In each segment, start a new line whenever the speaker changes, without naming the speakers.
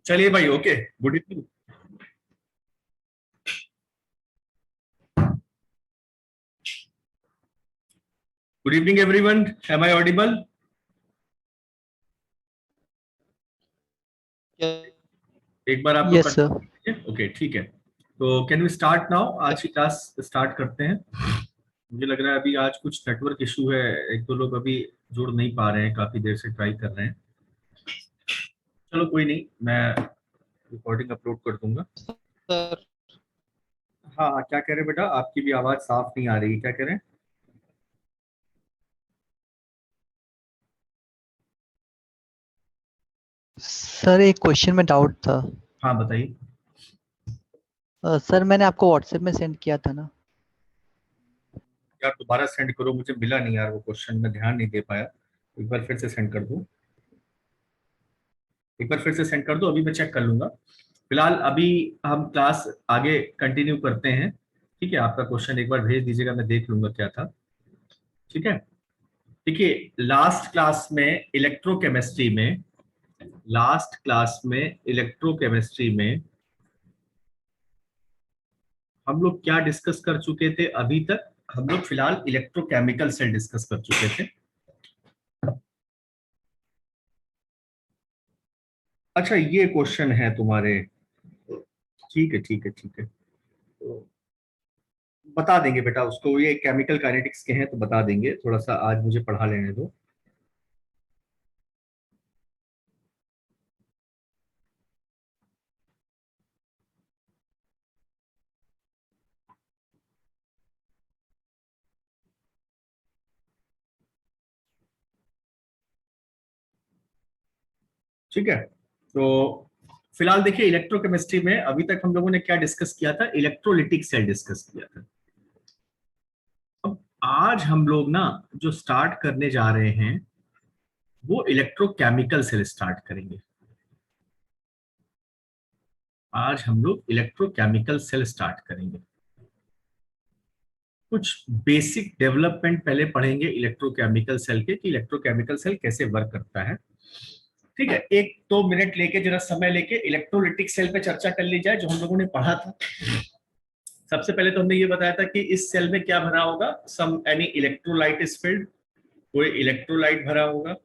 चलिए भाई, okay. Good evening. Good evening everyone. Am I audible? एक बार आप लोग
यस सर।
कंफर्म कीजिए। ओके, ठीक है। तो कैन वी स्टार्ट नाउ? आज की क्लास स्टार्ट करते हैं। मुझे लग रहा है अभी आज कुछ नेटवर्क इशू है। एक दो लोग अभी जुड़ नहीं पा रहे हैं, काफी देर से ट्राई कर रहे हैं। चलो कोई नहीं, मैं रिकॉर्डिंग अपलोड कर दूंगा।
सर
हाँ हाँ, क्या कह रहे हैं बेटा? आपकी भी आवाज साफ नहीं आ रही, क्या कह रहे हैं?
सर एक क्वेश्चन में डाउट था।
हाँ बताइए।
सर मैंने आपको व्हाट्सएप में सेंड किया था ना।
यार दोबारा सेंड करो, मुझे मिला नहीं यार वो क्वेश्चन, मैं ध्यान नहीं दे पाया। एक बार फिर से सेंड कर दो। एक बार फिर से सेंड कर दो, अभी मैं चेक कर लूंगा। फिलहाल अभी हम क्लास आगे कंटिन्यू करते हैं। ठीक है, आपका क्वेश्चन एक बार भेज दीजिएगा, मैं देख लूंगा क्या था। ठीक है। देखिए, लास्ट क्लास में इलेक्ट्रोकेमिस्ट्री में लास्ट क्लास में इलेक्ट्रोकेमिस्ट्री में हम लोग क्या डिस्कस कर चुके थे अभी तक? हम लोग फिलहाल इलेक्ट्रोकेमिकल सेल डिस्कस कर चुके थे। अच्छा, ये क्वेश्चन है तुम्हारे। ठीक है ठीक है ठीक है। तो बता देंगे बेटा उसको, ये केमिकल काइनेटिक्स के हैं तो बता देंगे। थोड़ा सा आज मुझे पढ़ा लेने दो। ठीक है। तो फिलहाल देखिए, इलेक्ट्रोकेमिस्ट्री में अभी तक हम लोगों ने क्या डिस्कस किया था? इलेक्ट्रोलिटिक सेल डिस्कस किया था। अब आज हम लोग ना जो स्टार्ट करने जा रहे हैं वो इलेक्ट्रोकेमिकल सेल स्टार्ट करेंगे। आज हम लोग इलेक्ट्रोकेमिकल सेल स्टार्ट करेंगे। कुछ बेसिक डेवलपमेंट पहले पढ़ेंगे इलेक्ट्रोकेमिकल सेल के, कि इलेक्ट्रोकेमिकल सेल कैसे वर्क करता है। ठीक है, एक दो मिनट लेके, जरा समय लेके इलेक्ट्रोलिटिक सेल पे चर्चा कर ली जाए, जो हम लोगों ने पढ़ा था। सबसे पहले तो हमने ये बताया था कि इस सेल में क्या भरा होगा? Some any electrolyte is filled. कोई इलेक्ट्रोलाइट भरा होगा।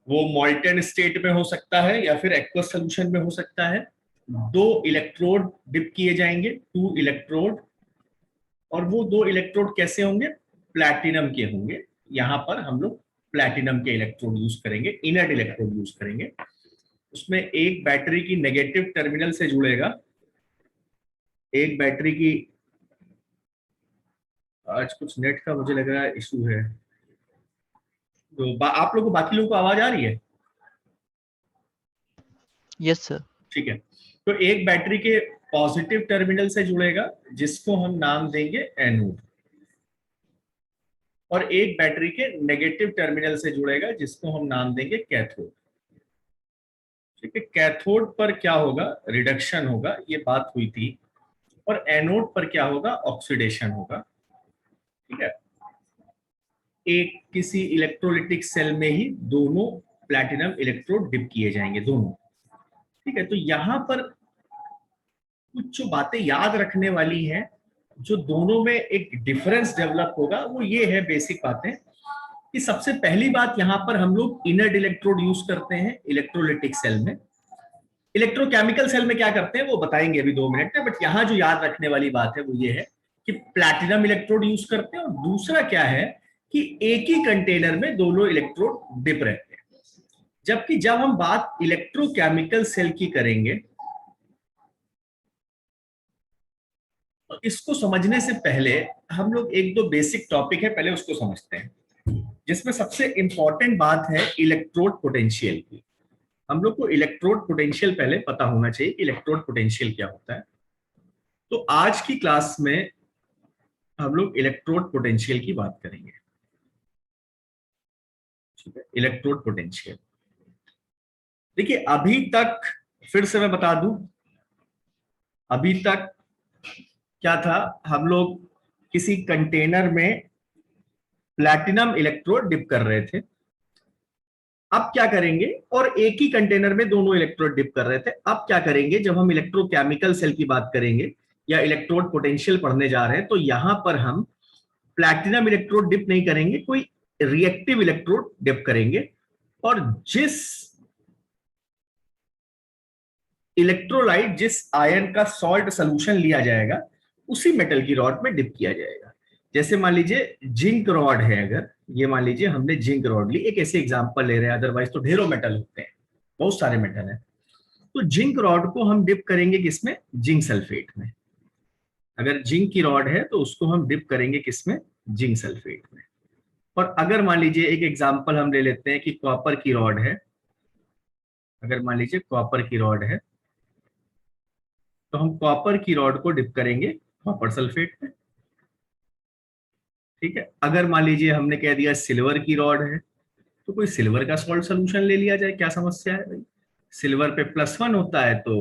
वो मॉल्टन स्टेट में हो सकता है या फिर एक्वस सोल्यूशन में हो सकता है। दो इलेक्ट्रोड डिप किए जाएंगे, टू इलेक्ट्रोड। और वो दो इलेक्ट्रोड कैसे होंगे? प्लैटिनम के होंगे। यहां पर हम लोग प्लैटिनम के इलेक्ट्रोड यूज करेंगे, इनर्ट इलेक्ट्रोड यूज करेंगे। उसमें एक बैटरी की नेगेटिव टर्मिनल से जुड़ेगा। एक बैटरी की, आज कुछ नेट का मुझे लग रहा है इशू है। तो आप लोगों को, बाकी लोगों को आवाज आ रही है?
Yes sir.
ठीक है। तो एक बैटरी के पॉजिटिव टर्मिनल से जुड़ेगा, जिसको हम नाम देंगे एनोड। और एक बैटरी के नेगेटिव टर्मिनल से जुड़ेगा, जिसको हम नाम देंगे कैथोड। ठीक है, कैथोड पर क्या होगा? रिडक्शन होगा, ये बात हुई थी। और एनोड पर क्या होगा? ऑक्सीडेशन होगा। ठीक है। एक किसी इलेक्ट्रोलिटिक सेल में ही दोनों प्लैटिनम इलेक्ट्रोड डिप किए जाएंगे, दोनों। ठीक है, तो यहां पर कुछ जो बातें याद रखने वाली हैं, जो दोनों में एक डिफरेंस डेवलप होगा, वो ये है बेसिक बातें, कि सबसे पहली बात, यहां पर हम लोग इनर्ट इलेक्ट्रोड यूज करते हैं इलेक्ट्रोलिटिक सेल में। इलेक्ट्रोकेमिकल सेल में क्या करते हैं वो बताएंगे अभी 2 मिनट में, बट यहां जो याद रखने वाली बात है वो ये है कि प्लैटिनम इलेक्ट्रोड यूज करते हैं। और दूसरा क्या है कि एक ही कंटेनर में दोनों इलेक्ट्रोड डिप रहते हैं। जबकि जब हम बात इलेक्ट्रोकेमिकल सेल की करेंगे, तो इसको समझने से पहले हम लोग एक दो बेसिक टॉपिक है, पहले उसको समझते हैं। जिसमें सबसे इंपॉर्टेंट बात है इलेक्ट्रोड पोटेंशियल की। हम लोग को इलेक्ट्रोड पोटेंशियल पहले पता होना चाहिए कि इलेक्ट्रोड पोटेंशियल क्या होता है। तो आज की क्लास में हम लोग इलेक्ट्रोड पोटेंशियल की बात करेंगे। ठीक है, इलेक्ट्रोड पोटेंशियल। देखिए, अभी तक, फिर से मैं बता दूं, अभी तक क्या था? हम लोग किसी कंटेनर में प्लैटिनम इलेक्ट्रोड डिप कर रहे थे। अब क्या करेंगे, और एक ही कंटेनर में दोनों इलेक्ट्रोड डिप कर रहे थे, अब क्या करेंगे, जब हम इलेक्ट्रोकेमिकल सेल की बात करेंगे या इलेक्ट्रोड पोटेंशियल पढ़ने जा रहे हैं, तो यहां पर हम प्लैटिनम इलेक्ट्रोड डिप नहीं करेंगे, कोई रिएक्टिव इलेक्ट्रोड डिप करेंगे, और जिस इलेक्ट्रोलाइट, जिस आयन का सॉल्ट सोल्यूशन लिया जाएगा, उसी मेटल की रॉड में डिप किया जाएगा। जैसे मान लीजिए जिंक रॉड है, अगर ये मान लीजिए हमने जिंक रॉड ली, एक ऐसे एग्जांपल ले रहे हैं, अदरवाइज तो ढेरों मेटल होते हैं, बहुत सारे मेटल हैं। तो जिंक रॉड को हम डिप करेंगे किसमें, जिंक सल्फेट में। अगर जिंक की रॉड है तो उसको हम डिप करेंगे किसमें, जिंक सल्फेट में। और अगर मान लीजिए एक एग्जांपल हम ले लेते हैं कि कॉपर की रॉड है, अगर मान लीजिए कॉपर की रॉड है, तो हम कॉपर की रॉड को डिप करेंगे कॉपर सल्फेट में। ठीक है, अगर मान लीजिए हमने कह दिया सिल्वर की रॉड है, तो कोई सिल्वर का सॉल्ट सोल्यूशन ले लिया जाए, क्या समस्या है भाई। सिल्वर पे +1 होता है तो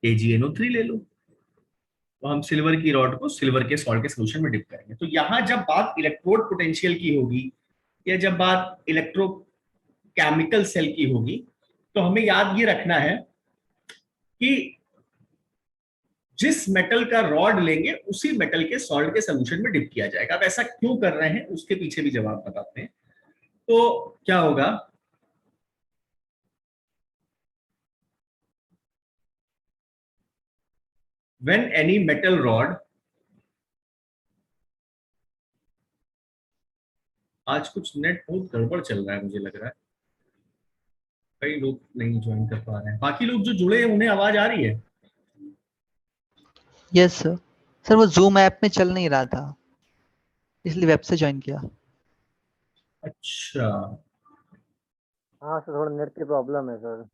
AgNO3 ले लो। तो हम सिल्वर की रॉड को सिल्वर के सॉल्ट के सोल्यूशन में डिप करेंगे। तो यहां जब बात इलेक्ट्रोड पोटेंशियल की होगी या जब बात इलेक्ट्रोकेमिकल सेल की होगी, तो हमें याद ये रखना है कि जिस मेटल का रॉड लेंगे उसी मेटल के सॉल्ट के सोल्यूशन में डिप किया जाएगा। अब ऐसा क्यों कर रहे हैं उसके पीछे भी जवाब बताते हैं। तो क्या होगा, when any metal rod, आज कुछ नेट बहुत गड़बड़ चल रहा है मुझे लग रहा है, कई लोग नहीं ज्वाइन कर पा रहे हैं, बाकी लोग जो जुड़े हैं उन्हें आवाज आ रही है।
Yes sir. सर वो जूम ऐप में चल नहीं रहा था, इसलिए वेब से ज्वाइन किया।
अच्छा,
हाँ सर, थोड़ा नेट की प्रॉब्लम है सर।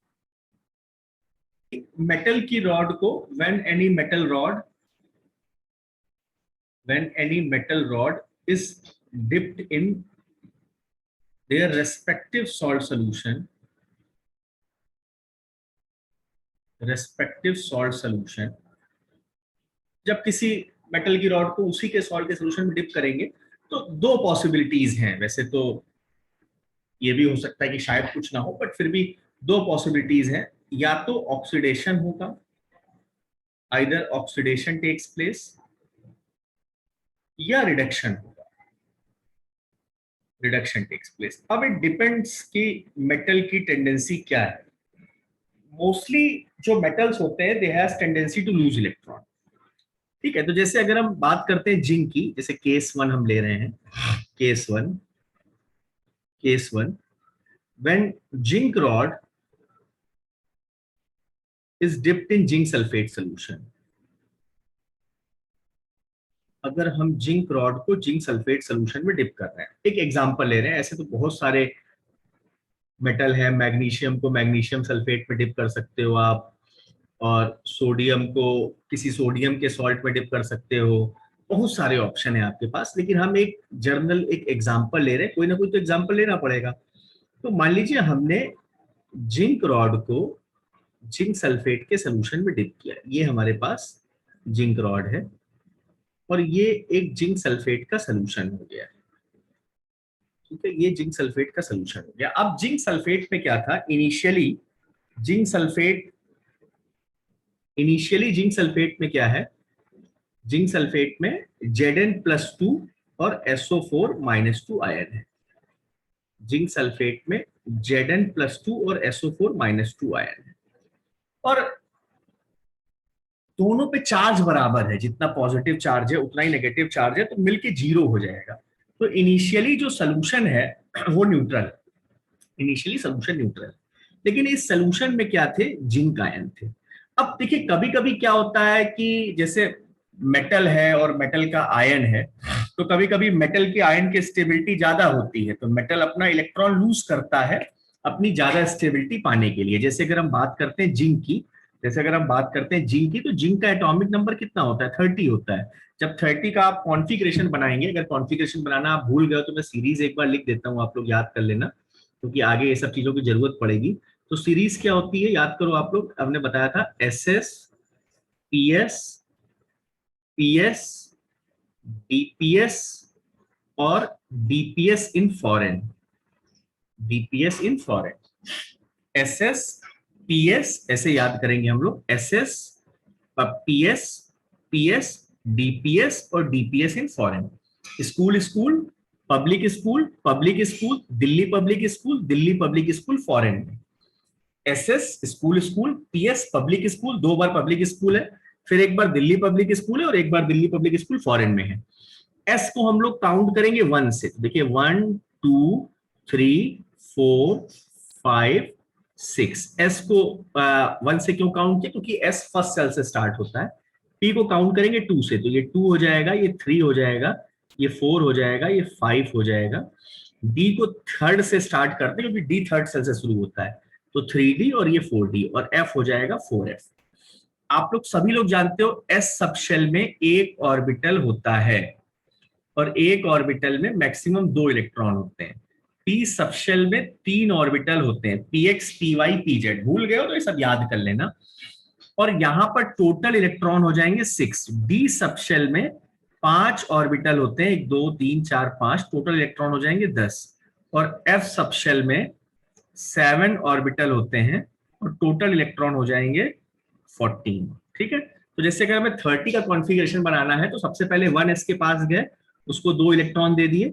मेटल की रॉड को when any metal rod is dipped in their respective salt solution, जब किसी मेटल की रॉड को उसी के सॉल्ट के सोल्यूशन में डिप करेंगे, तो दो पॉसिबिलिटीज हैं। वैसे तो ये भी हो सकता है कि शायद कुछ ना हो, बट फिर भी दो पॉसिबिलिटीज हैं। या तो ऑक्सीडेशन होगा, आइदर ऑक्सीडेशन टेक्स प्लेस, या रिडक्शन होगा, रिडक्शन टेक्स प्लेस। अब इट डिपेंड्स कि मेटल की टेंडेंसी क्या है। मोस्टली जो मेटल्स होते हैं they have tendency to lose electron. ठीक है, तो जैसे अगर हम बात करते हैं जिंक की, जैसे केस 1 हम ले रहे हैं, case one when zinc rod is dipped in zinc sulfate solution, अगर हम जिंक रॉड को जिंक सल्फेट सोल्यूशन में डिप कर रहे हैं, एक एग्जांपल ले रहे हैं, ऐसे तो बहुत सारे मेटल है, मैग्नीशियम को मैग्नीशियम सल्फेट में डिप कर सकते हो आप, और सोडियम को किसी सोडियम के सॉल्ट में डिप कर सकते हो, बहुत सारे ऑप्शन है आपके पास। लेकिन हम एक जर्नल एक एग्जांपल ले रहे हैं, कोई ना कोई तो एग्जांपल लेना पड़ेगा। तो मान लीजिए हमने जिंक रॉड को जिंक सल्फेट के सोल्यूशन में डिप किया, ये हमारे पास जिंक रॉड है और ये एक जिंक सल्फेट का सोल्यूशन हो गया। ठीक है, ये जिंक सल्फेट का सोल्यूशन हो गया। अब जिंक सल्फेट में क्या था, इनिशियली जिंक सल्फेट में क्या है, जिंक सल्फेट में Zn+2 और SO4-2 आयन है। जिंक सल्फेट में Zn+2 और SO4-2 आयन है, और दोनों पे चार्ज बराबर है, जितना पॉजिटिव चार्ज है उतना ही नेगेटिव चार्ज है, तो मिलके 0 हो जाएगा। तो इनिशियली जो सोल्यूशन है वो न्यूट्रल है, इनिशियली सोल्यूशन न्यूट्रल, लेकिन इस सोल्यूशन में क्या थे, जिंक आयन थे। अब देखिए कभी कभी क्या होता है कि जैसे मेटल है और मेटल का आयन है, तो कभी कभी मेटल के आयन की स्टेबिलिटी ज्यादा होती है, तो मेटल अपना इलेक्ट्रॉन लूज करता है अपनी ज्यादा स्टेबिलिटी पाने के लिए। जैसे अगर हम बात करते हैं जिंक की, तो जिंक का एटॉमिक नंबर कितना होता है, 30 होता है। जब 30 का आप कॉन्फ़िगरेशन बनाएंगे, अगर कॉन्फ़िगरेशन बनाना आप भूल गए तो मैं सीरीज एक बार लिख देता हूं, आप लोग याद कर लेना, क्योंकि आगे ये सब चीजों की जरूरत पड़ेगी। तो सीरीज क्या होती है, याद करो आप लोग, हमने बताया था SS, PS, PS, DPS और DPS in foreign, SS PS ऐसे याद करेंगे हम लोग, SS PS PS DPS और DPS in foreign. School school, public school, public school, Delhi public school, Delhi public school foreign में। SS school school, PS public school, 2 बार public school है, फिर एक बार दिल्ली पब्लिक स्कूल है और एक बार दिल्ली पब्लिक स्कूल फॉरेन में है। S को हम लोग काउंट करेंगे 1 से, देखिए 1 2 3 4 5 6। S को 1 से क्यों काउंट किया, क्योंकि S फर्स्ट सेल से स्टार्ट होता है। P को काउंट करेंगे 2 से, तो ये 2 हो जाएगा, ये 3 हो जाएगा, ये 4 हो जाएगा, ये 5 हो जाएगा। D को थर्ड से स्टार्ट करते हैं, क्योंकि D थर्ड सेल से शुरू होता है, तो 3D और ये 4D, और F हो जाएगा 4F। आप लोग सभी लोग जानते हो S सब शेल में एक ऑर्बिटल होता है और एक ऑर्बिटल में मैक्सिमम 2 इलेक्ट्रॉन होते हैं। P सब शेल में 3 ऑर्बिटल होते हैं, PX PY PZ, भूल गए हो तो ये सब याद कर लेना। और यहां पर टोटल इलेक्ट्रॉन हो जाएंगे 6। D सब शेल में 5 ऑर्बिटल होते हैं, 1 2 3 4 5, टोटल इलेक्ट्रॉन हो जाएंगे 10। और F सब शेल में 7 ऑर्बिटल होते हैं और टोटल इलेक्ट्रॉन हो जाएंगे 14। ठीक है, तो जैसे अगर हमें 30 का कॉन्फ़िगरेशन बनाना है तो सबसे पहले 1s के पास गए, उसको 2 इलेक्ट्रॉन दे दिए,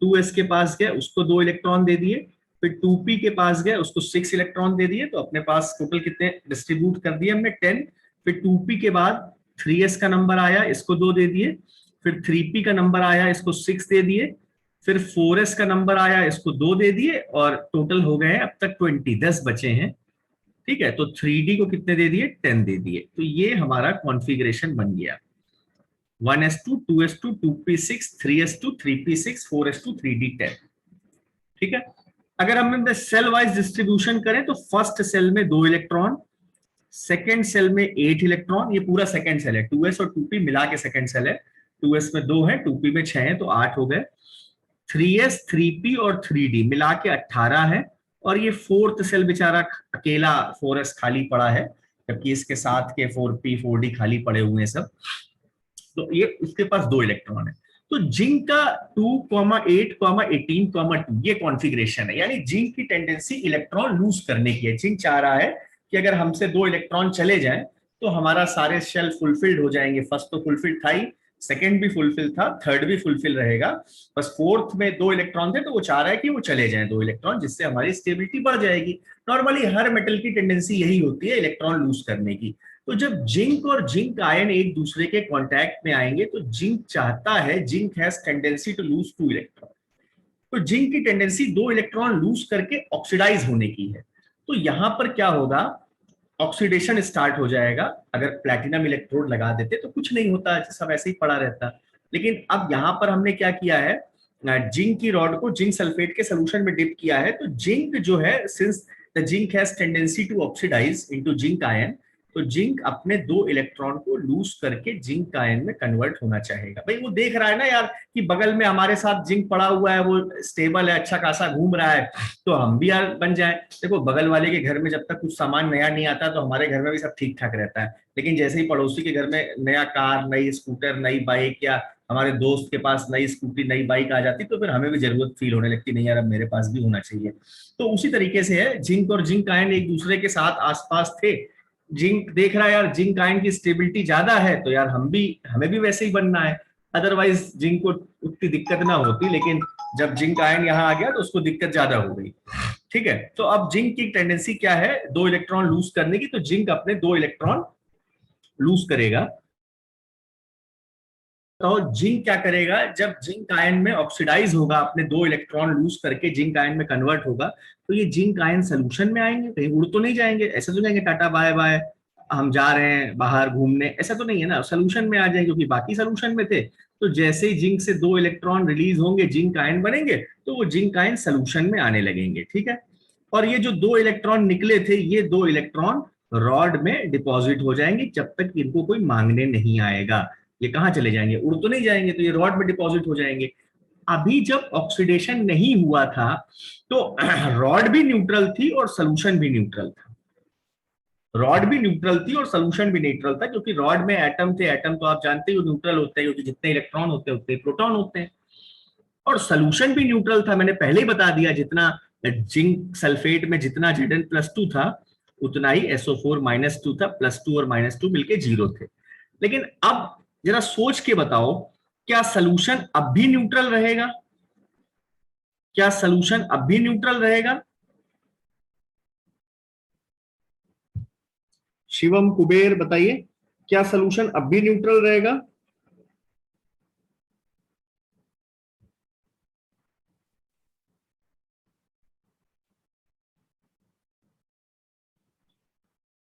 2s के पास गए, उसको 2 इलेक्ट्रॉन दे दिए, फिर 2p के पास गए, उसको 6 इलेक्ट्रॉन दे दिए, तो अपने पास टोटल कितने डिस्ट्रीब्यूट कर दिए हमने, 10। फिर 2p के बाद 3s का नंबर आया, इसको 2 दे दिए, फिर 3p का नंबर आया, इसको 6 दे दिए, फिर 4s का नंबर आया, इसको 2 दे दिए, और टोटल हो गए हैं अब तक 20, 10 बचे हैं। ठीक है, तो 3D को कितने दे दिए, 10 दे दिए। तो ये हमारा कॉन्फ़िगरेशन बन गया, 1s2 2s2 2p6 3s2 3p6 4s2 3d10। ठीक है, अगर हम सेल वाइज डिस्ट्रीब्यूशन करें तो फर्स्ट सेल में 2 इलेक्ट्रॉन, सेकेंड सेल में 8 इलेक्ट्रॉन, ये पूरा सेकेंड सेल है, 2s और 2p मिला के सेकेंड सेल है, 2s में 2 है, 2p में 6 है, तो 8 हो गए। 3s 3p और 3d मिला के 18 है, और ये फोर्थ सेल बेचारा अकेला 4s खाली पड़ा है, जबकि इसके साथ के 4p 4d खाली पड़े हुए हैं सब, तो ये इसके पास 2 इलेक्ट्रॉन है। तो जिंक का 2,8, 18, 2 ये कॉन्फ़िगरेशन है, यानी जिंक की टेंडेंसी इलेक्ट्रॉन लूज करने की है। जिंक चाह रहा है कि अगर हमसे 2 इलेक्ट्रॉन चले जाएं तो हमारा सारे शेल फुलफिल्ड हो जाएंगे। फर्स्ट तो फुलफिल्ड था ही, सेकेंड भी फुलफिल था, थर्ड भी फुलफिल रहेगा, बस फोर्थ में 2 इलेक्ट्रॉन थे, तो वो चाह रहा है कि वो चले जाएं 2 इलेक्ट्रॉन, जिससे हमारी स्टेबिलिटी बढ़ जाएगी। नॉर्मली हर मेटल की टेंडेंसी यही होती है, इलेक्ट्रॉन लूज करने की। तो जब जिंक और जिंक आयन एक दूसरे के कांटेक्ट में आएंगे तो जिंक चाहता है, zinc has tendency to lose 2 electron, तो जिंक की टेंडेंसी 2 इलेक्ट्रॉन लूज करके ऑक्सीडाइज होने की है। तो यहां पर क्या होगा, ऑक्सीडेशन स्टार्ट हो जाएगा। अगर प्लैटिनम इलेक्ट्रोड लगा देते तो कुछ नहीं होता, सब ऐसे ही पड़ा रहता, लेकिन अब यहां पर हमने क्या किया है, जिंक की रॉड को जिंक सल्फेट के सोल्यूशन में डिप किया है। तो जिंक जो है, since the zinc has tendency to oxidise into zinc ion, तो जिंक अपने 2 इलेक्ट्रॉन को लूज करके जिंक आयन में कन्वर्ट होना चाहेगा। भाई वो देख रहा है ना यार कि बगल में हमारे साथ जिंक पड़ा हुआ है, वो स्टेबल है, अच्छा खासा घूम रहा है, तो हम भी यार बन जाए। देखो बगल वाले के घर में जब तक कुछ सामान नया नहीं आता तो हमारे घर में भी सब ठीक ठाक रहता है, लेकिन जैसे ही पड़ोसी के घर में नया कार, नई स्कूटर, नई बाइक, या हमारे दोस्त के पास नई स्कूटी, नई बाइक आ जाती, तो फिर हमें भी जरूरत फील होने लगती, नहीं यार अब मेरे पास भी होना चाहिए। तो उसी तरीके से है, जिंक और जिंक आयन एक दूसरे के साथ आसपास थे। जिंक देख रहा है यार जिंक आयन की स्टेबिलिटी ज्यादा है, तो यार हमें भी वैसे ही बनना है, अदरवाइज जिंक को उतनी दिक्कत ना होती, लेकिन जब जिंक आयन यहाँ आ गया तो उसको दिक्कत ज्यादा हो गई। ठीक है, तो अब जिंक की टेंडेंसी क्या है, 2 इलेक्ट्रॉन लूज करने की, तो जिंक अपने 2 इलेक्ट्रॉन लूज करेगा। तो जिंक क्या करेगा, जब जिंक आयन में ऑक्सीडाइज होगा, अपने 2 इलेक्ट्रॉन लूज करके जिंक आयन में कन्वर्ट होगा, तो ये जिंक आयन सोल्यूशन में आएंगे, कहीं उड़ तो नहीं जाएंगे, ऐसा तो जाएंगे टाटा बाय बाय हम जा रहे हैं बाहर घूमने, ऐसा तो नहीं है ना, सोल्यूशन में आ जाएंगे, क्योंकि बाकी सोल्यूशन में थे। तो जैसे ही जिंक से 2 इलेक्ट्रॉन रिलीज होंगे, जिंक आयन बनेंगे, तो वो जिंक आयन सोल्यूशन में आने लगेंगे। ठीक है, और ये जो 2 इलेक्ट्रॉन निकले थे, ये 2 इलेक्ट्रॉन रॉड में डिपॉजिट हो जाएंगे, जब तक इनको कोई मांगने नहीं आएगा। ये कहाँ चले जाएंगे, उड़ तो नहीं जाएंगे, तो ये रॉड में डिपॉजिट हो जाएंगे। अभी जब ऑक्सीडेशन नहीं हुआ था तो रॉड भी न्यूट्रल थी और सोल्यूशन भी न्यूट्रल था, रॉड भी न्यूट्रल थी और सोल्यूशन भी न्यूट्रल था, क्योंकि रॉड में एटम थे, एटम तो आप जानते हो न्यूट्रल होते हैं, क्योंकि जितने इलेक्ट्रॉन होते हैं उतने प्रोटॉन होते हैं। और सोल्यूशन भी न्यूट्रल था, मैंने पहले ही बता दिया, जितना जिंक सल्फेट में जितना Zn+2 था उतना ही SO4-2 था, +2 और -2 मिलके 0 थे। लेकिन अब जरा सोच के बताओ, क्या सॉल्यूशन अब भी न्यूट्रल रहेगा? क्या सॉल्यूशन अब भी न्यूट्रल रहेगा? शिवम, कुबेर, बताइए, क्या सॉल्यूशन अब भी न्यूट्रल रहेगा?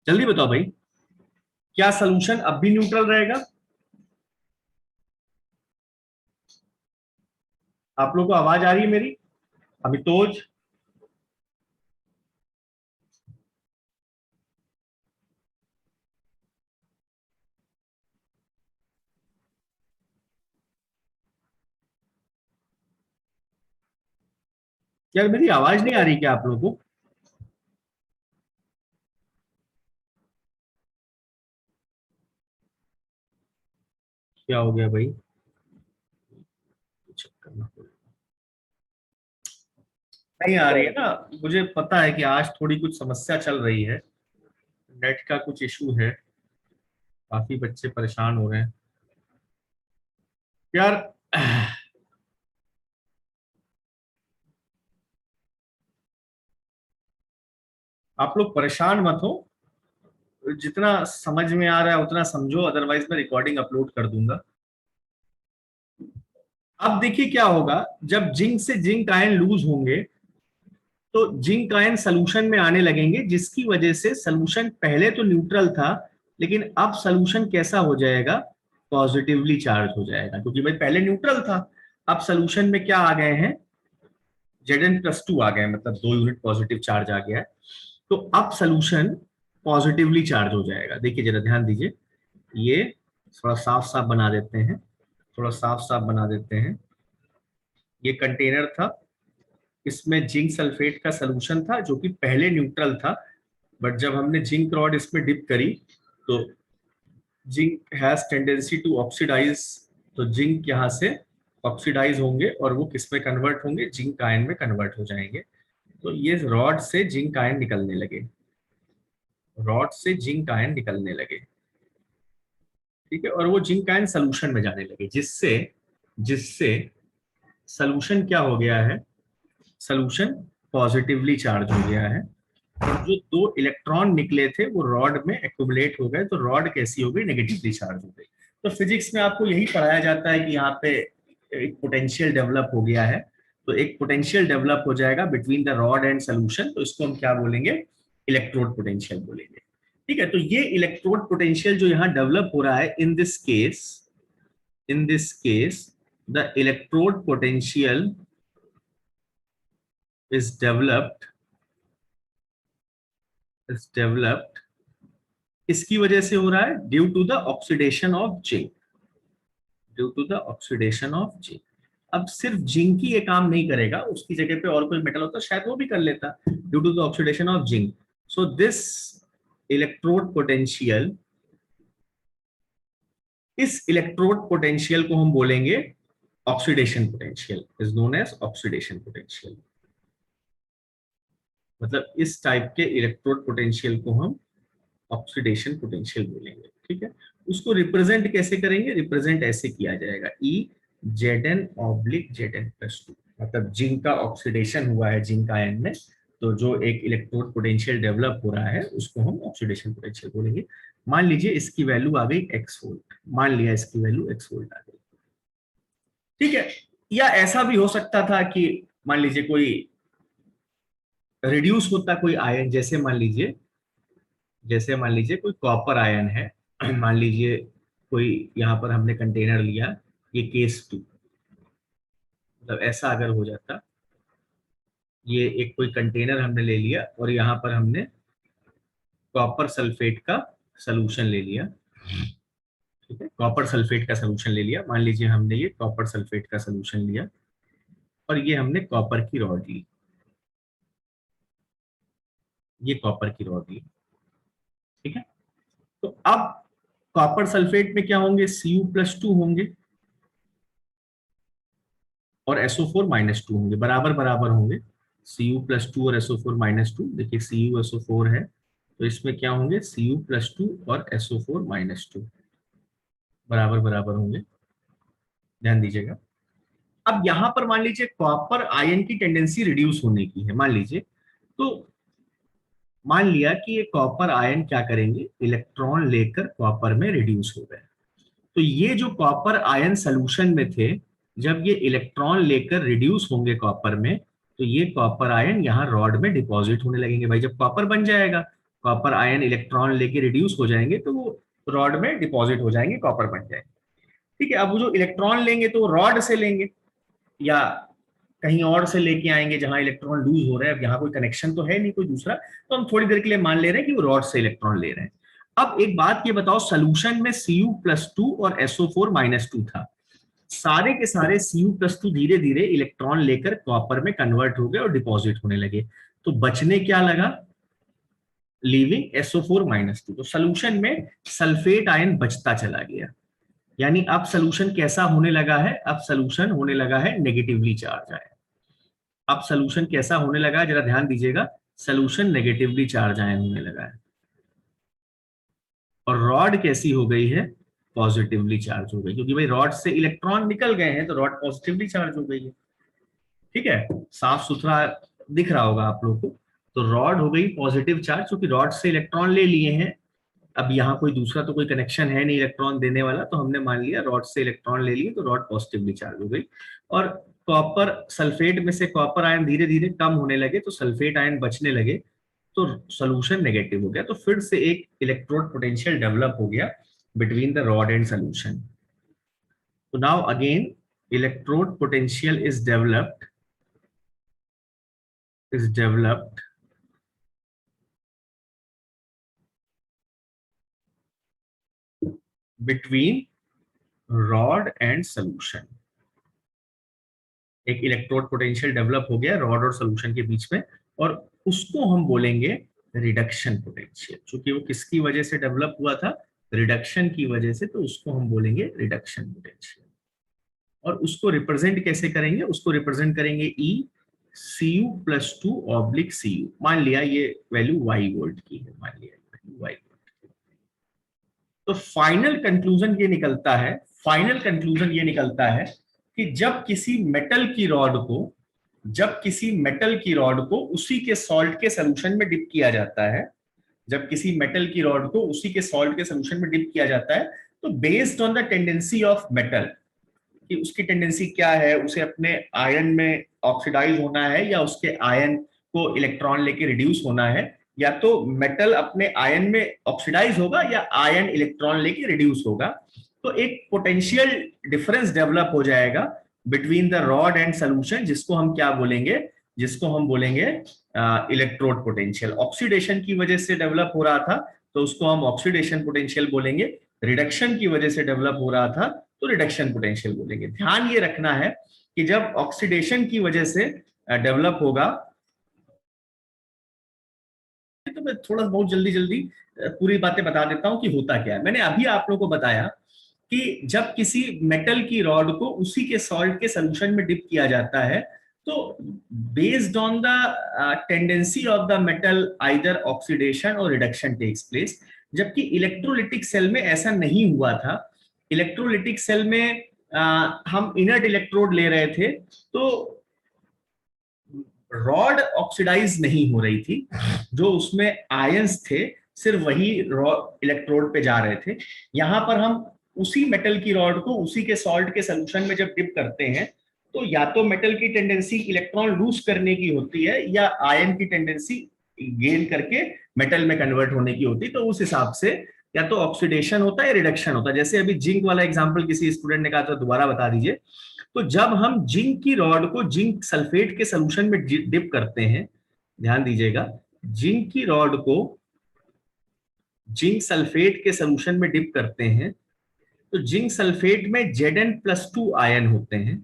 जल्दी बताओ भाई, क्या सॉल्यूशन अब भी न्यूट्रल रहेगा? आप लोगों को आवाज आ रही है मेरी? अभितोज, यार मेरी आवाज नहीं आ रही क्या आप लोगों को? क्या हो गया भाई? चेक करना पड़ेगा। नहीं आ रही है ना? मुझे पता है कि आज थोड़ी कुछ समस्या चल रही है, नेट का कुछ इशू है, काफी बच्चे परेशान हो रहे हैं यार। आप लोग परेशान मत हो, जितना समझ में आ रहा है उतना समझो, अदरवाइज मैं रिकॉर्डिंग अपलोड कर दूंगा। अब देखिए क्या होगा, जब जिंक से जिंक आयन लूज होंगे तो जिंक आयन सोल्यूशन में आने लगेंगे, जिसकी वजह से सोल्यूशन पहले तो न्यूट्रल था, लेकिन अब सोल्यूशन कैसा हो जाएगा? पॉजिटिवली चार्ज हो जाएगा, क्योंकि भाई पहले न्यूट्रल था। अब सोल्यूशन में क्या आ गए हैं? Zn+2 आ गए, मतलब 2 यूनिट पॉजिटिव चार्ज आ गया है। तो अब सोल्यूशन पॉजिटिवली चार्ज हो जाएगा। देखिए जरा ध्यान दीजिए, ये थोड़ा साफ साफ बना देते हैं, थोड़ा साफ साफ बना देते हैं। ये कंटेनर था, इसमें जिंक सल्फेट का सलूशन था जो कि पहले न्यूट्रल था, बट जब हमने जिंक रॉड इसमें डिप करी तो zinc has tendency to oxidise, तो जिंक यहाँ से ऑक्सीडाइज होंगे और वो किस में कन्वर्ट होंगे? जिंक आयन में कन्वर्ट हो जाएंगे। तो ये रॉड से जिंक आयन निकलने लगे, रॉड से जिंक आयन निकलने लगे, ठीक है, और वो जिंक आयन सोल्यूशन में जाने लगे, जिससे जिससे सोल्यूशन क्या हो गया है? सोल्यूशन पॉजिटिवली चार्ज हो गया है, और जो 2 इलेक्ट्रॉन निकले थे वो रॉड में एक्यूमुलेट हो गए, तो रॉड कैसी हो गई? नेगेटिवली चार्ज हो गई। तो फिजिक्स में आपको यही पढ़ाया जाता है कि यहाँ पे एक पोटेंशियल डेवलप हो गया है, तो एक पोटेंशियल डेवलप हो जाएगा between the rod and solution, तो इसको हम क्या बोलेंगे? इलेक्ट्रोड पोटेंशियल बोलेंगे। ठीक है, तो ये इलेक्ट्रोड पोटेंशियल जो यहाँ डेवलप हो रहा है, in this case the electrode potential is developed इसकी वजह से हो रहा है, due to the oxidation of zinc, due to the oxidation of zinc. अब सिर्फ जिंक ही ये काम नहीं करेगा, उसकी जगह पे और कोई मेटल होता शायद वो भी कर लेता, due to the oxidation of zinc. So this electrode potential, इस इलेक्ट्रोड पोटेंशियल को हम बोलेंगे oxidation potential, is known as oxidation potential. मतलब इस टाइप के इलेक्ट्रोड पोटेंशियल को हम ऑक्सीडेशन पोटेंशियल बोलेंगे। ठीक है, उसको रिप्रेजेंट कैसे करेंगे? रिप्रेजेंट ऐसे किया जाएगा, E Zn/Zn+2, मतलब जिंक का ऑक्सीडेशन हुआ है जिंक आयन में, तो जो एक इलेक्ट्रोड पोटेंशियल डेवलप हो रहा है उसको हम ऑक्सीडेशन पोटेंशियल बोलेंगे। मान लीजिए इसकी वैल्यू आ गई x वोल्ट, मान लिया इसकी वैल्यू x वोल्ट आ गई, ठीक है। या ऐसा भी हो सकता था कि मान लीजिए कोई रिड्यूस होता कोई आयन, जैसे मान लीजिए कोई कॉपर आयन है, मान लीजिए कोई, यहाँ पर हमने कंटेनर लिया, ये केस 2, मतलब ऐसा अगर हो जाता, ये एक कोई कंटेनर हमने ले लिया और यहाँ पर हमने कॉपर सल्फेट का सलूशन ले लिया, ठीक है, कॉपर सल्फेट का सलूशन ले लिया, मान लीजिए हमने ये कॉपर सल्फेट का सलूशन लिया और ये हमने कॉपर की रॉड ली, ये कॉपर की रॉड ली, ठीक है। तो अब कॉपर सल्फेट में क्या होंगे? Cu+2 होंगे और SO4-2 होंगे, बराबर बराबर होंगे, Cu+2 और SO4-2, देखिए CuSO4 है तो इसमें क्या होंगे Cu+2 और SO4-2 बराबर बराबर होंगे, ध्यान दीजिएगा। अब यहां पर मान लीजिए कॉपर आयन की टेंडेंसी रिड्यूस होने की है, मान लीजिए, तो मान लिया कि ये कॉपर आयन क्या करेंगे, इलेक्ट्रॉन लेकर कॉपर में रिड्यूस हो गए। तो ये जो कॉपर आयन सोल्यूशन में थे, जब ये इलेक्ट्रॉन लेकर रिड्यूस होंगे कॉपर में, तो ये कॉपर आयन यहाँ रॉड में डिपॉजिट होने लगेंगे। भाई जब कॉपर बन जाएगा, कॉपर आयन इलेक्ट्रॉन लेके रिड्यूस हो जाएंगे तो वो रॉड में डिपॉजिट हो जाएंगे, कॉपर बन जाएंगे। ठीक है, अब वो जो इलेक्ट्रॉन लेंगे तो रॉड से लेंगे या कहीं और से लेके आएंगे जहां इलेक्ट्रॉन लूज हो रहे हैं। अब यहाँ कोई कनेक्शन तो है नहीं कोई दूसरा, तो हम थोड़ी देर के लिए मान ले रहे हैं कि वो रॉड से इलेक्ट्रॉन ले रहे हैं। अब एक बात ये बताओ, सोल्यूशन में Cu+2 और SO4-2 था, सारे के सारे Cu+2 धीरे धीरे इलेक्ट्रॉन लेकर कॉपर में कन्वर्ट हो गए और डिपॉजिट होने लगे, तो बचने क्या लगा, लीविंग SO4-2। तो सोल्यूशन में सल्फेट आयन बचता चला गया, यानी अब सोल्यूशन कैसा होने लगा है, अब सोल्यूशन होने लगा है नेगेटिवली चार्ज आयन। अब सोल्यूशन कैसा होने लगा है, जरा ध्यान दीजिएगा, सोल्यूशन नेगेटिवली चार्ज आयन होने लगा है। और रॉड कैसी हो गई है, पॉजिटिवली चार्ज हो गई, क्योंकि भाई रॉड से इलेक्ट्रॉन निकल गए हैं तो रॉड पॉजिटिवली चार्ज हो गई है। ठीक है, साफ सुथरा दिख रहा होगा आप लोगों को। तो रॉड हो गई पॉजिटिव चार्ज, क्योंकि रॉड से इलेक्ट्रॉन ले लिए हैं। अब यहाँ कोई दूसरा तो कोई कनेक्शन है नहीं इलेक्ट्रॉन देने वाला, तो हमने मान लिया रॉड से इलेक्ट्रॉन ले लिए तो रॉड पॉजिटिवली चार्ज हो गई। और कॉपर सल्फेट में से कॉपर आयन धीरे धीरे कम होने लगे, तो सल्फेट आयन बचने लगे, तो सोल्यूशन नेगेटिव हो गया। तो फिर से एक इलेक्ट्रोड पोटेंशियल डेवलप हो गया between the rod and solution. तो now again electrode potential is developed between rod and solution. एक इलेक्ट्रोड पोटेंशियल डेवलप हो गया रॉड और सोल्यूशन के बीच में, और उसको हम बोलेंगे रिडक्शन पोटेंशियल। क्योंकि वो किसकी वजह से डेवलप हुआ था, रिडक्शन की वजह से, तो उसको हम बोलेंगे रिडक्शन पोटेंशियल। और उसको रिप्रेजेंट कैसे करेंगे, उसको रिप्रेजेंट करेंगे E Cu+2/Cu। मान लिया ये वैल्यू y वोल्ट की है, मान लिया y वोल्ट। तो फाइनल कंक्लूजन ये निकलता है कि जब किसी मेटल की रॉड को उसी के सॉल्ट के सॉल्यूशन में डिप किया जाता है, तो based on the tendency of metal, कि उसकी टेंडेंसी क्या है, उसे अपने आयन में ऑक्सीडाइज होना है या उसके आयन को इलेक्ट्रॉन लेके रिड्यूस होना है, या तो मेटल अपने आयन में ऑक्सीडाइज होगा या आयन इलेक्ट्रॉन लेके रिड्यूस होगा। तो एक पोटेंशियल डिफरेंस डेवलप हो जाएगा between the rod and solution, जिसको हम बोलेंगे इलेक्ट्रोड पोटेंशियल। ऑक्सीडेशन की वजह से डेवलप हो रहा था तो उसको हम ऑक्सीडेशन पोटेंशियल बोलेंगे, रिडक्शन की वजह से डेवलप हो रहा था तो रिडक्शन पोटेंशियल बोलेंगे। ध्यान ये रखना है कि जब ऑक्सीडेशन की वजह से डेवलप होगा, तो मैं थोड़ा बहुत जल्दी पूरी बातें बता देता हूं कि होता क्या है। मैंने अभी आप लोगों को बताया कि जब किसी मेटल की रॉड को उसी के सॉल्ट के सॉल्यूशन में डिप किया जाता है, तो based on the tendency of the metal either oxidation और रिडक्शन टेक्स प्लेस। जबकि इलेक्ट्रोलिटिक सेल में ऐसा नहीं हुआ था। इलेक्ट्रोलिटिक सेल में हम इनर्ट इलेक्ट्रोड ले रहे थे, तो रॉड ऑक्सीडाइज नहीं हो रही थी, जो उसमें आयंस थे सिर्फ वही इलेक्ट्रोड पे जा रहे थे। यहां पर हम उसी मेटल की रॉड को उसी के सॉल्ट के सॉल्यूशन में जब डिप करते हैं, तो या तो मेटल की टेंडेंसी इलेक्ट्रॉन लूज करने की होती है या आयन की टेंडेंसी गेन करके मेटल में कन्वर्ट होने की होती है। तो उस हिसाब से या तो ऑक्सीडेशन होता है या रिडक्शन होता है। जैसे अभी जिंक वाला एग्जांपल किसी स्टूडेंट ने कहा था, दोबारा बता दीजिए। तो जब हम जिंक की रॉड को जिंक सल्फेट के सॉल्यूशन में डिप करते हैं, ध्यान दीजिएगा, जिंक की रॉड को जिंक सल्फेट के सॉल्यूशन में डिप करते हैं, तो जिंक सल्फेट में Zn+2 आयन होते हैं।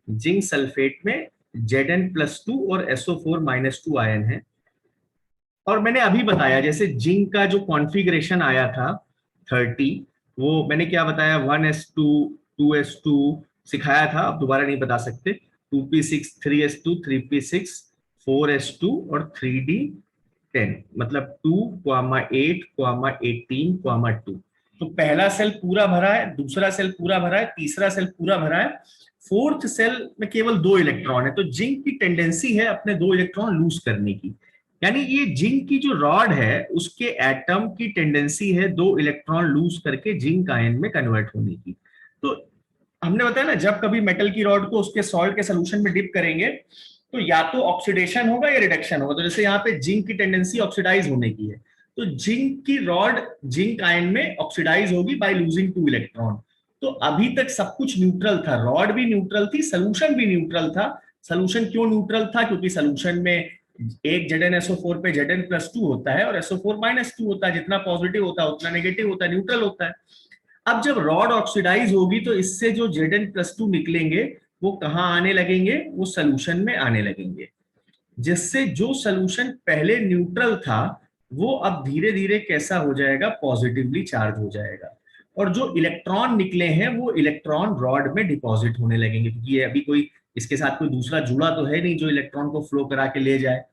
जिंक सल्फेट में Zn+2 और SO4-2 आयन है। और मैंने अभी बताया जैसे जिंक का जो कॉन्फ़िगरेशन आया था 30, वो मैंने क्या बताया, 1s2 2s2 सिखाया था, अब दोबारा नहीं बता सकते, 2p6 3s2 3p6 4s2 और 3d10, मतलब 2,8,18,2। तो पहला सेल पूरा भरा है, दूसरा सेल पूरा भरा है, तीसरा सेल पूरा भरा है, फोर्थ सेल में केवल 2 इलेक्ट्रॉन है। तो जिंक की टेंडेंसी है अपने 2 इलेक्ट्रॉन लूज करने की, यानी ये जिंक की जो रॉड है उसके एटम की टेंडेंसी है 2 इलेक्ट्रॉन लूज करके जिंक आयन में कन्वर्ट होने की। तो हमने बताया ना, जब कभी मेटल की रॉड को उसके सॉल्ट के सोल्यूशन में डिप करेंगे तो या तो ऑक्सीडेशन होगा या रिडक्शन होगा। तो जैसे यहाँ पे जिंक की टेंडेंसी ऑक्सीडाइज होने की है, तो जिंक की रॉड जिंक आयन में ऑक्सीडाइज होगी बाय लूजिंग 2 इलेक्ट्रॉन। तो अभी तक सब कुछ न्यूट्रल था, रॉड भी न्यूट्रल थी, सोल्यूशन भी न्यूट्रल था। सोल्यूशन क्यों न्यूट्रल था? क्योंकि सोल्यूशन में एक ZnSO4 पे Zn+2 होता है और SO4-2 होता है, जितना पॉजिटिव होता है उतना नेगेटिव होता है, न्यूट्रल होता है। अब जब रॉड ऑक्सीडाइज होगी तो इससे जो Zn+2 निकलेंगे वो कहां आने लगेंगे? वो सोल्यूशन में आने लगेंगे, जिससे जो सोल्यूशन पहले न्यूट्रल था वो अब धीरे धीरे कैसा हो जाएगा? पॉजिटिवली चार्ज हो जाएगा। और जो इलेक्ट्रॉन निकले हैं वो इलेक्ट्रॉन रॉड में डिपॉजिट होने लगेंगे, क्योंकि ये अभी कोई इसके साथ कोई दूसरा जुड़ा तो है नहीं जो इलेक्ट्रॉन को फ्लो करा के ले जाए।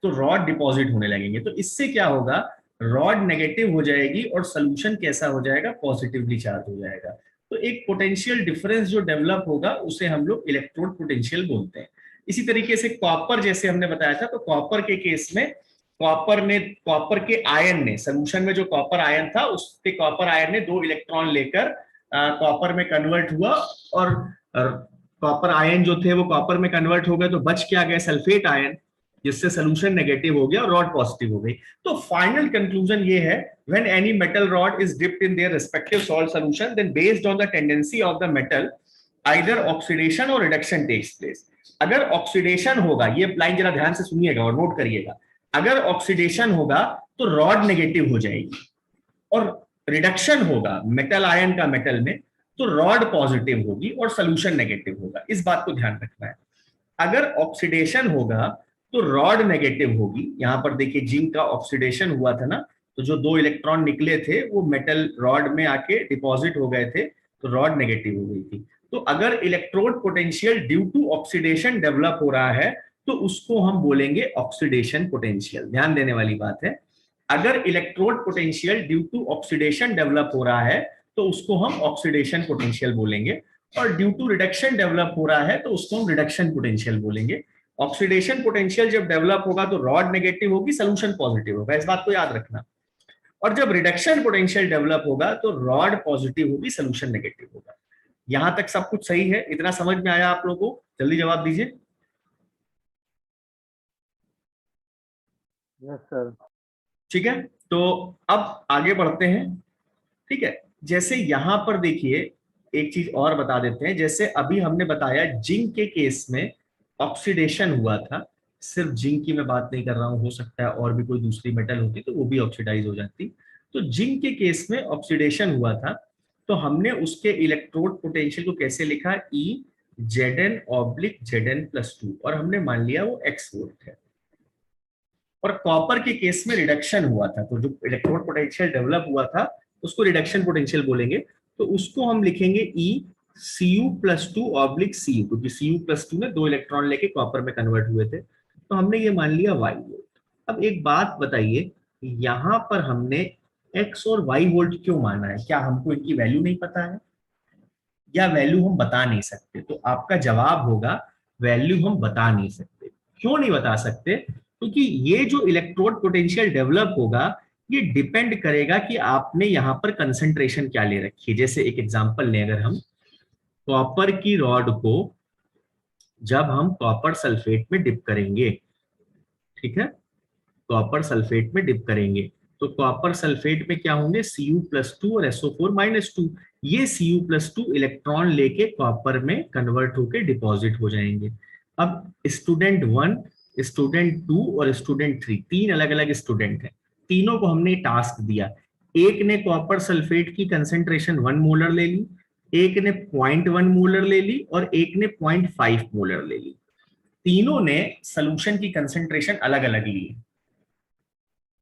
तो रॉड डिपॉजिट होने लगेंगे। तो इससे क्या होगा? रॉड नेगेटिव हो जाएगी और सोल्यूशन कैसा हो जाएगा? पॉजिटिवली चार्ज हो जाएगा। तो एक पोटेंशियल डिफरेंस जो डेवलप होगा उसे हम लोग इलेक्ट्रोड पोटेंशियल बोलते हैं। इसी तरीके से कॉपर, जैसे हमने बताया था, तो कॉपर के केस में कॉपर के आयन ने, सोल्यूशन में जो कॉपर आयन था उसके कॉपर आयन ने 2 इलेक्ट्रॉन लेकर कॉपर में कन्वर्ट हुआ, और कॉपर आयन जो थे वो कॉपर में कन्वर्ट हो गए, तो बच क्या गए? सल्फेट आयन, जिससे सोल्यूशन नेगेटिव हो गया और रॉड पॉजिटिव हो गई। तो फाइनल कंक्लूजन ये है, when any metal rod is dipped in their respective salt solution, then based on the tendency of the metal either oxidation और रिडक्शन टेक्स प्लेस। अगर ऑक्सीडेशन होगा, ये लाइन जरा ध्यान से सुनिएगा और नोट करिएगा, अगर ऑक्सीडेशन होगा तो रॉड नेगेटिव हो जाएगी, और रिडक्शन होगा मेटल आयन का मेटल में तो रॉड पॉजिटिव होगी और सोल्यूशन नेगेटिव होगा। इस बात को ध्यान रखना है। अगर ऑक्सीडेशन होगा तो रॉड नेगेटिव होगी। यहां पर देखिए जिंक का ऑक्सीडेशन हुआ था ना, तो जो 2 इलेक्ट्रॉन निकले थे वो मेटल रॉड में आके डिपॉजिट हो गए थे, तो रॉड नेगेटिव हो गई थी। तो अगर electrode potential due to oxidation develop हो रहा है तो उसको हम बोलेंगे ऑक्सीडेशन पोटेंशियल। ध्यान देने वाली बात है, अगर electrode potential due to oxidation develop हो रहा है तो उसको हम ऑक्सीडेशन पोटेंशियल बोलेंगे, और ड्यू टू रिडक्शन डेवलप हो रहा है तो उसको हम रिडक्शन पोटेंशियल बोलेंगे। ऑक्सीडेशन पोटेंशियल जब डेवलप होगा तो रॉड नेगेटिव होगी, सोल्यूशन पॉजिटिव होगा, इस बात को याद रखना। और जब रिडक्शन पोटेंशियल डेवलप होगा तो रॉड पॉजिटिव होगी, सोल्यूशन नेगेटिव होगा। यहां तक सब कुछ सही है? इतना समझ में आया आप लोगों को? जल्दी जवाब दीजिए।
Yes sir.
ठीक है, तो अब आगे बढ़ते हैं। ठीक है, जैसे यहां पर देखिए एक चीज और बता देते हैं। जैसे अभी हमने बताया जिंक के केस में ऑक्सीडेशन हुआ था, सिर्फ जिंक की मैं बात नहीं कर रहा हूं, हो सकता है और भी कोई दूसरी मेटल होती तो वो भी ऑक्सीडाइज हो जाती। तो जिंक के केस में ऑक्सीडेशन हुआ था, तो हमने उसके इलेक्ट्रोड पोटेंशियल को कैसे लिखा? E Zn/Zn+2, और हमने मान लिया वो x वोल्ट है। और कॉपर के केस में रिडक्शन हुआ था, तो जो इलेक्ट्रोड पोटेंशियल डेवलप हुआ था उसको रिडक्शन पोटेंशियल बोलेंगे, तो उसको हम लिखेंगे E Cu+2/Cu, क्योंकि Cu+2 ने 2 इलेक्ट्रॉन लेके कॉपर में कन्वर्ट हुए थे, तो हमने ये मान लिया y वोल्ट। अब एक बात बताइए, यहां पर हमने x और y वोल्ट क्यों माना है? क्या हमको इनकी वैल्यू नहीं पता है, या वैल्यू हम बता नहीं सकते? तो आपका जवाब होगा वैल्यू हम बता नहीं सकते। क्यों नहीं बता सकते? क्योंकि ये जो इलेक्ट्रोड पोटेंशियल डेवलप होगा ये डिपेंड करेगा कि आपने यहाँ पर कंसंट्रेशन क्या ले रखी है। जैसे एक एग्जांपल लें, अगर हम कॉपर की रॉड को जब हम कॉपर सल्फेट में डिप करेंगे, ठीक है, कॉपर सल्फेट में डिप करेंगे तो कॉपर सल्फेट में क्या होंगे? Cu+2 और SO4-2। ये Cu+2 इलेक्ट्रॉन लेके कॉपर में कन्वर्ट होके डिपॉजिट हो जाएंगे। अब स्टूडेंट 1, स्टूडेंट 2 और स्टूडेंट 3, 3 अलग अलग स्टूडेंट हैं, तीनों को हमने टास्क दिया। एक ने कॉपर सल्फेट की कंसेंट्रेशन 1 मोलर ले ली, एक ने 0.1 मोलर ले ली और एक ने 0.5 मोलर ले ली। तीनों ने सोल्यूशन की कंसेंट्रेशन अलग अलग ली।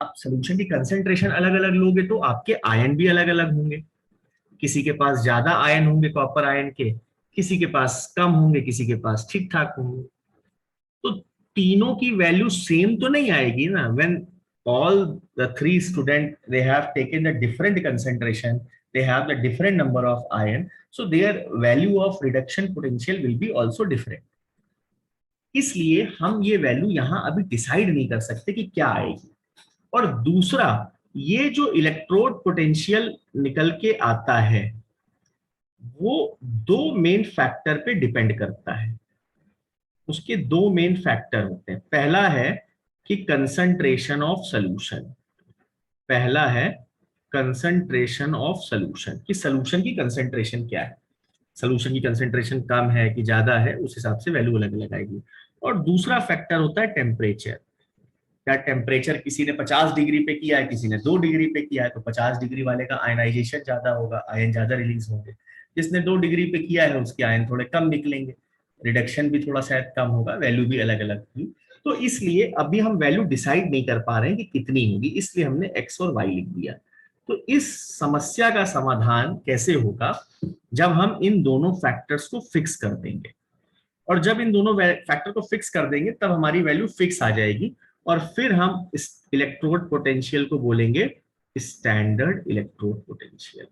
अब सोल्यूशन की कंसेंट्रेशन अलग अलग लोगे तो आपके आयन भी अलग अलग होंगे। किसी के पास ज्यादा आयन होंगे कॉपर आयन के, किसी के पास कम होंगे, किसी के पास ठीक ठाक होंगे। तो तीनों की वैल्यू सेम तो नहीं आएगी ना. When all the three students, they have taken the different concentration, they have the different number of ion, so their value of reduction potential will be also different. इसलिए हम ये वैल्यू यहां अभी decide नहीं कर सकते कि क्या आएगी. और दूसरा, ये जो इलेक्ट्रोड पोटेंशियल निकल के आता है वो दो मेन फैक्टर पे डिपेंड करता है. उसके दो मेन फैक्टर होते हैं. पहला है कि कंसंट्रेशन ऑफ सॉल्यूशन. पहला है कंसंट्रेशन ऑफ सॉल्यूशन, कि सॉल्यूशन की कंसंट्रेशन क्या है. सॉल्यूशन की कंसंट्रेशन कम है कि ज्यादा है, उस हिसाब से वैल्यू अलग अलग आएगी. और दूसरा फैक्टर होता है टेम्परेचर. क्या टेम्परेचर किसी ने 50 डिग्री पे किया है, किसी ने 2 डिग्री पे किया है, तो 50 डिग्री वाले का आयनाइजेशन ज्यादा होगा, आयन ज्यादा रिलीज होंगे. जिसने 2 डिग्री पे किया है उसके आयन थोड़े कम निकलेंगे, रिडक्शन भी थोड़ा शायद कम होगा, वैल्यू भी अलग अलग होगी. तो इसलिए अभी हम वैल्यू डिसाइड नहीं कर पा रहे हैं कि कितनी होगी, इसलिए हमने एक्स और वाई लिख दिया. तो इस समस्या का समाधान कैसे होगा, जब हम इन दोनों फैक्टर्स को फिक्स कर देंगे. और जब इन दोनों फैक्टर को फिक्स कर देंगे तब हमारी वैल्यू फिक्स आ जाएगी. और फिर हम इस इलेक्ट्रोड पोटेंशियल को बोलेंगे स्टैंडर्ड इलेक्ट्रोड पोटेंशियल.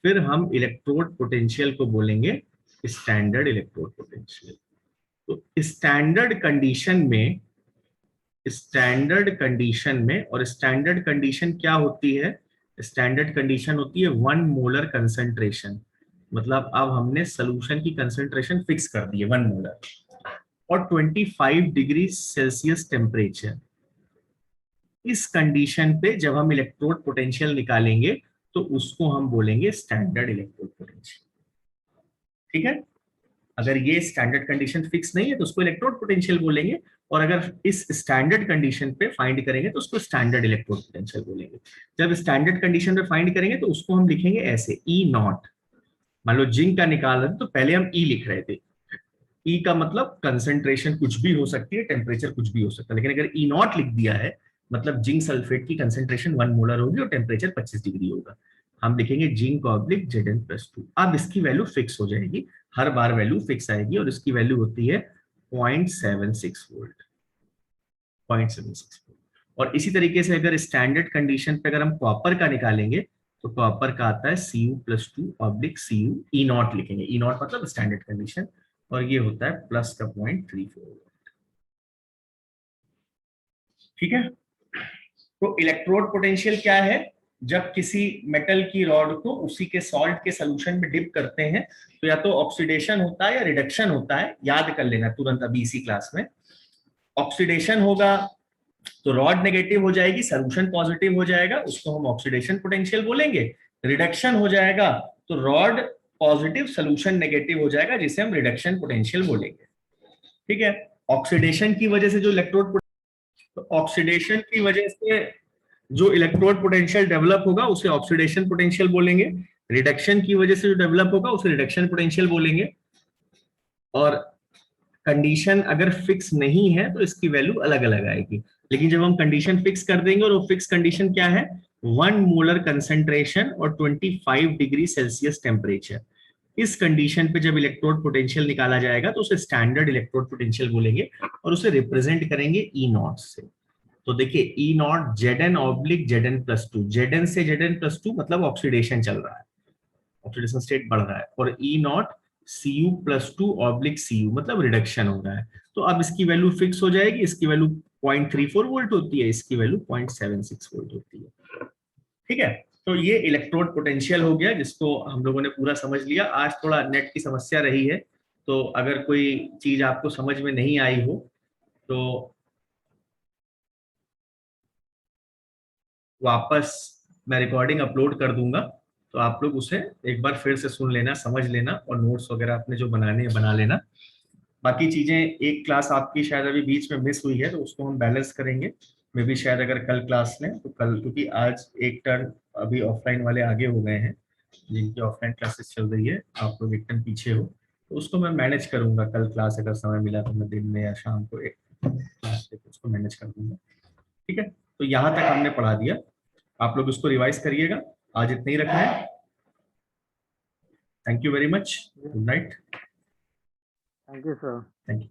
फिर हम इलेक्ट्रोड पोटेंशियल को बोलेंगे स्टैंडर्ड इलेक्ट्रोड पोटेंशियल. तो स्टैंडर्ड कंडीशन में और स्टैंडर्ड कंडीशन क्या होती है. स्टैंडर्ड कंडीशन होती है 1 मोलर कंसंट्रेशन. मतलब अब हमने सॉल्यूशन की कंसंट्रेशन फिक्स कर दी है 1 मोलर और 25 डिग्री सेल्सियस टेम्परेचर. इस कंडीशन पे जब हम इलेक्ट्रोड पोटेंशियल निकालेंगे तो उसको हम बोलेंगे स्टैंडर्ड इलेक्ट्रोड पोटेंशियल. ठीक है. अगर ये स्टैंडर्ड कंडीशन फिक्स नहीं है तो उसको इलेक्ट्रोड पोटेंशियल बोलेंगे, और अगर इस स्टैंडर्ड कंडीशन पे फाइंड करेंगे तो उसको स्टैंडर्ड इलेक्ट्रोड पोटेंशियल बोलेंगे. जब स्टैंडर्ड कंडीशन पे फाइंड करेंगे तो उसको हम लिखेंगे ऐसे ई नॉट. मान लो जिंक का निकाल रहे थे तो पहले हम ई लिख रहे थे. ई का मतलब कंसंट्रेशन कुछ भी हो सकती है, टेम्परेचर कुछ भी हो सकता है. लेकिन अगर ई नॉट लिख दिया है मतलब जिंक सल्फेट की कंसंट्रेशन 1 मोलर होगी और टेम्परेचर 25 डिग्री होगा. हम लिखेंगे जिंक ऑब्लिक Zn+2. अब इसकी वैल्यू फिक्स हो जाएगी, हर बार वैल्यू फिक्स आएगी और इसकी वैल्यू होती है 0.76 वोल्ट. 0.76 वोल्ट. और इसी तरीके से अगर स्टैंडर्ड कंडीशन पे अगर हम कॉपर का निकालेंगे तो कॉपर का आता है Cu+2 oblique Cu. E not लिखेंगे, ई नॉट मतलब स्टैंडर्ड कंडीशन, और ये होता है प्लस का 0.34 वोल्ट. ठीक है. तो इलेक्ट्रोड पोटेंशियल क्या है. जब किसी मेटल की रॉड को उसी के सॉल्ट के सॉल्यूशन में डिप करते हैं तो या तो ऑक्सीडेशन होता है या रिडक्शन होता है. याद कर लेना तुरंत अभी इसी क्लास में. ऑक्सीडेशन होगा तो रॉड नेगेटिव हो जाएगी, सॉल्यूशन पॉजिटिव हो जाएगा, उसको हम ऑक्सीडेशन पोटेंशियल बोलेंगे. रिडक्शन हो जाएगा तो रॉड पॉजिटिव सॉल्यूशन नेगेटिव हो जाएगा, जिसे हम रिडक्शन पोटेंशियल बोलेंगे. ठीक है. ऑक्सीडेशन की वजह से जो इलेक्ट्रोड, तो ऑक्सीडेशन की वजह से जो इलेक्ट्रोड पोटेंशियल डेवलप होगा उसे ऑक्सीडेशन पोटेंशियल बोलेंगे. रिडक्शन की वजह से जो डेवलप होगा उसे रिडक्शन पोटेंशियल बोलेंगे. और कंडीशन अगर फिक्स नहीं है तो इसकी वैल्यू अलग अलग आएगी. लेकिन जब हम कंडीशन फिक्स कर देंगे, और वो फिक्स कंडीशन क्या है, 1 मोलर कंसंट्रेशन और 25 डिग्री सेल्सियस टेम्परेचर. इस कंडीशन पे जब इलेक्ट्रोड पोटेंशियल निकाला जाएगा तो उसे स्टैंडर्ड इलेक्ट्रोड पोटेंशियल बोलेंगे और उसे रिप्रेजेंट करेंगे ई नॉट से. तो देखिए E naught Zn oblique Zn+2. Zn से Zn+2 मतलब ऑक्सीडेशन चल रहा है, ऑक्सीडेशन स्टेट बढ़ रहा है. और ई नॉट Cu+2 ऑब्लिक Cu मतलब रिडक्शन हो रहा है. तो अब इसकी वैल्यू फिक्स हो जाएगी. इसकी वैल्यू 0.34 वोल्ट होती है, इसकी वैल्यू 0.76 वोल्ट होती है. ठीक है. तो ये इलेक्ट्रोड पोटेंशियल हो गया, जिसको हम लोगों ने पूरा समझ लिया. आज थोड़ा नेट की समस्या रही है, तो अगर कोई चीज आपको समझ में नहीं आई हो तो वापस मैं रिकॉर्डिंग अपलोड कर दूंगा, तो आप लोग उसे एक बार फिर से सुन लेना, समझ लेना, और नोट्स वगैरह आपने जो बनाने हैं बना लेना. बाकी चीजें, एक क्लास आपकी शायद अभी बीच में मिस हुई है तो उसको हम बैलेंस करेंगे. मे भी शायद अगर कल क्लास लें तो कल, क्योंकि आज एक टर्न अभी ऑफलाइन वाले आगे हो गए हैं, जिनकी ऑफलाइन क्लासेस चल रही है, आप लोग एक टर्न पीछे हो, तो उसको मैं मैनेज करूंगा. कल क्लास अगर समय मिला तो मैं दिन में या शाम को एक क्लास लेकर उसको मैनेज कर दूंगा. ठीक है. तो यहाँ तक हमने पढ़ा दिया, आप लोग उसको रिवाइज करिएगा. आज इतना ही रखना है. Thank you very much. Good night.
Thank you sir.
Thank you.